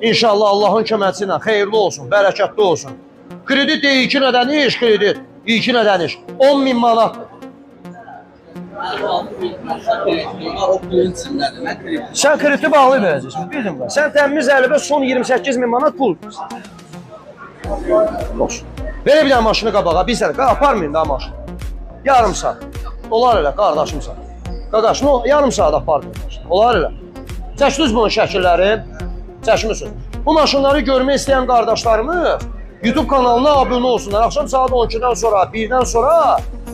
İnşallah Allahın köməkçisi ilə xeyirli olsun, bərəkətli olsun. Kredit deyil, 2 nədəniş kredit. 2 nədəniş. 10.000 manat. Sən krediti bağlı verəcəksin, bildim ben. Sən təmiz əlibə son 28.000 manat pul. Olsun. Belə bir dənə maşını qabağa, bir sənə aparmayın da maşını. Yarım saat. Olar elə, qardaşımsan. Qaqaş, yarım saat aparmayın maşını. Olar elə. Çəkdiniz bunun şəkilləri, çəkmişsiniz. Bu maşınları görmək istəyən qardaşlarımız YouTube kanalına abunə olsunlar. Akşam saat 12'den sonra,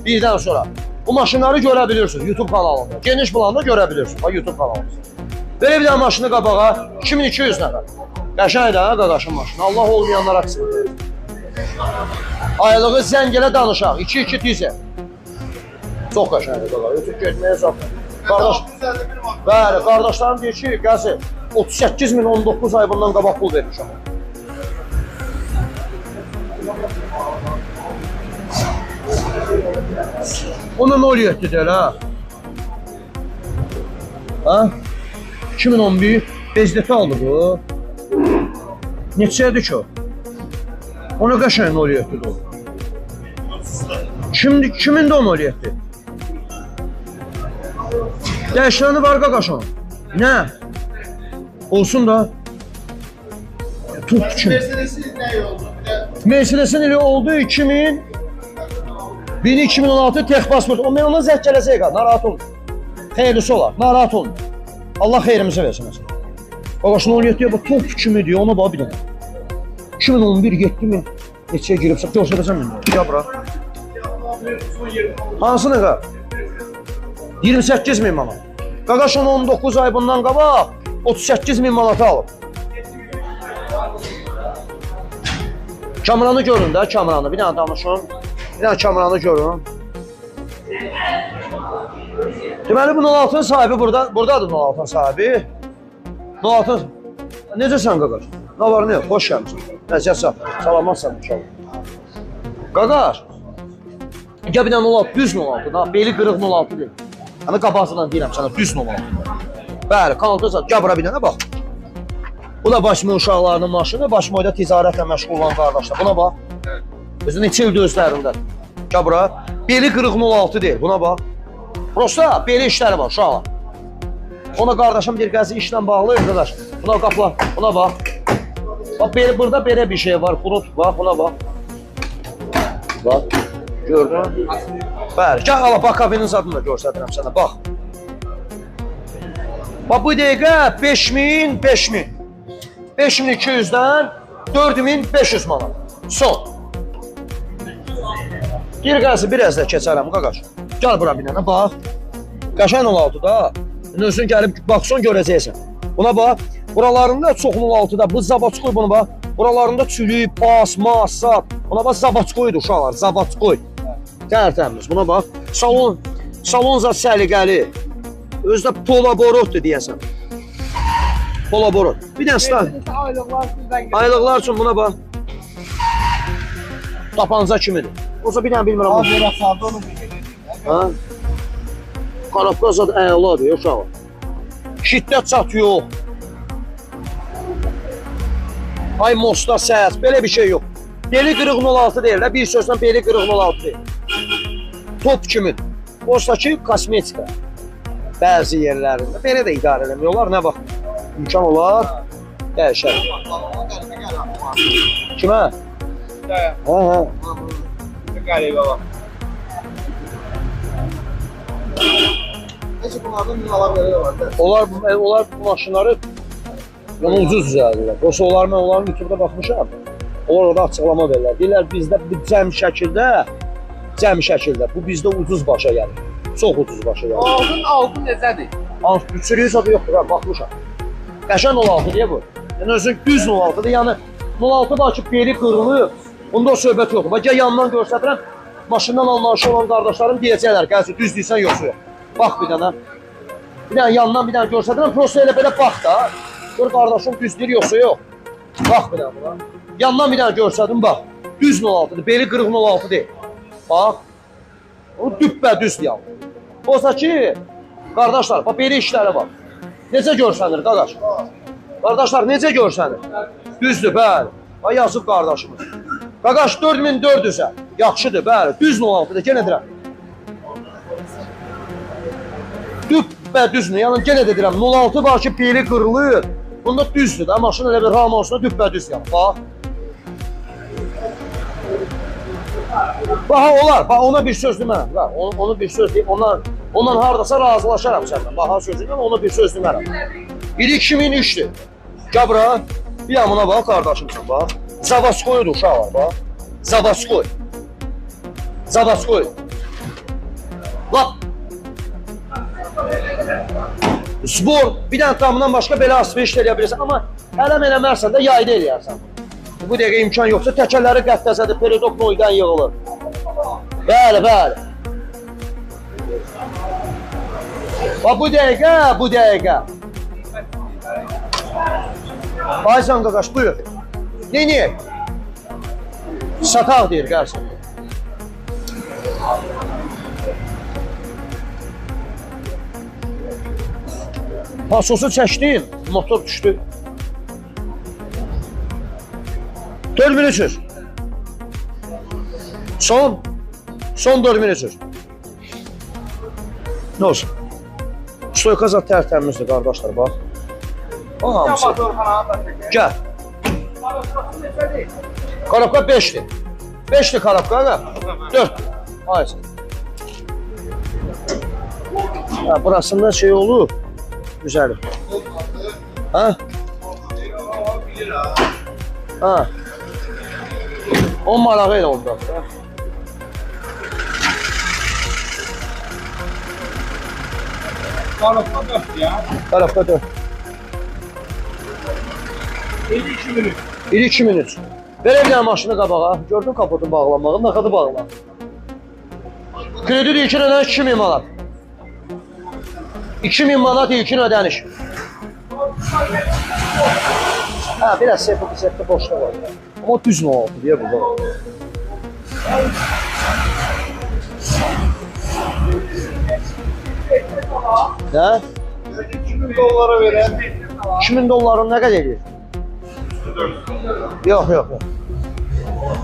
1'den sonra bu maşınları görə bilirsiniz YouTube kanalında. Geniş planda görə bilirsiniz YouTube kanalında. Belə bir dənə maşını qabağa 2200 nəfər. Qəşəng də qaqaşın maşını. Allah olmayanlara qısmət. Aylığı zəngilə danışaq. 2-2 dizel. Çox qəşəngdir qaqaş. YouTube getməyə zat. Qardaş, bəli, qardaşlarım deyir ki, gəlsin 38.019 ay bundan qabaq pul vermişəm. Onun 07'dir ha. Ha? 2011 bezdeti aldı bu. Neçədir ki o? Ona qəşəng 07'dir o. Kimin də o 07? Dəyişəni var qaqaşın. Nə? Olsun da. Tut kim? Mercedes'in ne oldu? Mercedes'in ili oldu 2016 tek pasport. O mən ona zəhk gələcək qal. Narahat olun. Xeyrisi olar. Narahat olun. Allah xeyrimizi versin. Qaqaşın 17'ye bu top kimi diyor. Ona bax bir dənə. 2011 7.000 neçəyə giribsə göstərəcəm mən. Ya bura. Hansını qal? 28.000 manat. Qaqaşın 19 ay bundan qabaq 38.000 manata alıb. Kameranı görün də, kameranı. Bir dənə danışın. Bir dənə kameranı görün. Deməli, bu 06'nın sahibi buradadır 06'nın sahibi. 06'nın... Necəsən qaqaş? Nə var, nə yox? Xoş gəlmişsin. Nəzəcə, salamatsan inşallah. Qaqaş, gəl bir dənə 06, düz 06, beli qırıq 06 deyil. Hani qabağından deyirəm sana, düz 06. Bəli, kanalda zat, gəl bura bir dənə bax. Bu da Başmoy uşaqlarının maşını, Başmoyda ticarətlə məşğul olan qardaşlar. Buna bax. Özü neçə ildir özlərində. Gəl bura. Beli qırıq 06 deyil, buna bax. Prosta beli işləri var uşaqlar. Ona qardaşım deyir, qəzi işlə bağlı, qardaş. Buna qapla, buna bax. Bax, burada belə bir şey var, brut, bax, buna bax. Bax, gördün? Bəli, gəl ala, bax, kabinin zadını da göstədirəm sənə, bax. Bax, bu dəqiqə 5.000. 5200'den 4500 manat. Son. Bir qəzi biraz da keçərəm, qaqaş. Gəl bura bir dənə, bax. Qəşən 16'da. Özün gəlib baxsan görəcəksən. Buna bax. Buralarında çox 16'da. Bu zabatçıqoy bunu bax. Buralarında çülük, pas, masat. Buna bax, zabatçıqoydur uşaqlar. Zabatçıqoy. Tərtəmiz. Buna bax. Salon zat səliqəli. Özdə polaborotdur deyəsən. Polaborot. Bir dənə start. Aylıqlar üçün buna bax. Tapanca kimidir. Olsa bir dənə bilmirəm. Abi raflarda onu ha? Qarabqaz zat əladır, uşaqlar. Şiddət çat yox. Ay mosta səs, belə bir şey yox. Beli qırıq 06 deyil, bir sözlə beli qırıq 06 deyil. Top kimidir. Olsa ki, kosmetika. Bəzi yerlərində. Belə də idarə eləmiyorlar, nə bax. İmkan olar, dəyişər. Kimə? Hə. Qəribə bax. Necə bunlardan minalar belə var da? Onlar bu maşınları yəni ucuz düzəldirlər. Yoxsa mən onların YouTube'da baxmışam. Onlar orada açıqlama verirlər. Deyirlər bizdə cəm şəkildə bu bizdə ucuz başa gəlir. Çox ucuz başa gəlir. Altın necədir? Sürüyüz adı yoxdur, baxmışam. Qəşən 06 deyə bu. Yəni özün düz 06'dır. Yəni 06 da ki beli qırılıb. Bunda o söhbət yoxdur. Bax gəl yandan göstərirəm. Maşından anlayışı olan qardaşlarım deyəcəklər, gəlsin düz deyirsən yoxsa yox. Bax bir dənə. Bir dənə yandan bir dənə göstərirəm. Prosta elə belə bax da. Gör qardaşım düz deyir yoxsa yox. Bax bir dənə buna. Yandan bir dənə göstərdim bax. Düz 06'dır. Beli qırıq 06 deyil. Bax. O düppə düz deyil. Oysa ki qardaşlar, bax belə işləri var. Necə görsənir qardaş? Qardaşlar, necə görsənir? Düzdür, bəli. Ay, yazıb qardaşımız. Qaqaş 4400-ə. Yaxşıdır, bəli. Düz 06-da, genə deyirəm. Düzdür, yəni genə də deyirəm. 06 var ki, pili qırılır. Bunda düzdür da, maşın elə bir ramosuna düz yəni. Bax. Baha olar, bax ona bir söz demərəm. Onu bir söz deyib, ondan hardasa razılaşaram səndən. Baha sözündən ona bir söz demərəm. İli 2003-dür. Gəl bura, bir yanına bax, qardaşımsan, bax. Zavaskoydur uşaqlar, bax. Zavaskoy. Zavaskoy. Lap. Spor, bir dənə tamından başqa belə asfalт eləyə bilirsən, amma ələm eləmərsən də yayda eləyərsən. Bu dəqiqə imkan yoxsa təkərləri qəttəzədir, peridok noydan yığılır. Bəli, bəli. Bax, bu dəqiqə. Aysan qaqaş, buyur. Neyini? Sataq deyir, gəlsin. Pasosu çəkdin, motor düşdü. 4300. Son 4300. Nə olsun? Stoyka zat tərtəmizdir, qardaşlar, bax. Bax, hamısı. Gəl. Karabka 5'ti. 5'ti karabka da. 4. Aynen. Ya burasında şey olur. Güzel. Ha? Ha. 10 marağıyla oldu. Karabka 4 ya. Karabka 4. 52 minut. 2 minut. Ver bir tane maşını qabağa. Gördün kapotun bağlanmağı, nakadı bağlan. Kredi ilkin ödəniş 2000 manat. 2000 manat ilkin ödəniş. Ha, biraz sefti boşluq var. Ama düz 06 diye burada var. Ne? 2000 dolara veren. 2000 doların ne kadar edir? Yok.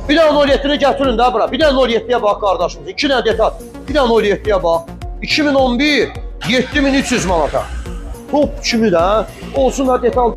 Bir dənə 07'ni gətirin də bura. Bir dənə 07'yə bax qardaşımız. 2 dənə detal. Bir dənə 07'yə bax. 2011 7300 manata. Top kimi də olsun da detal.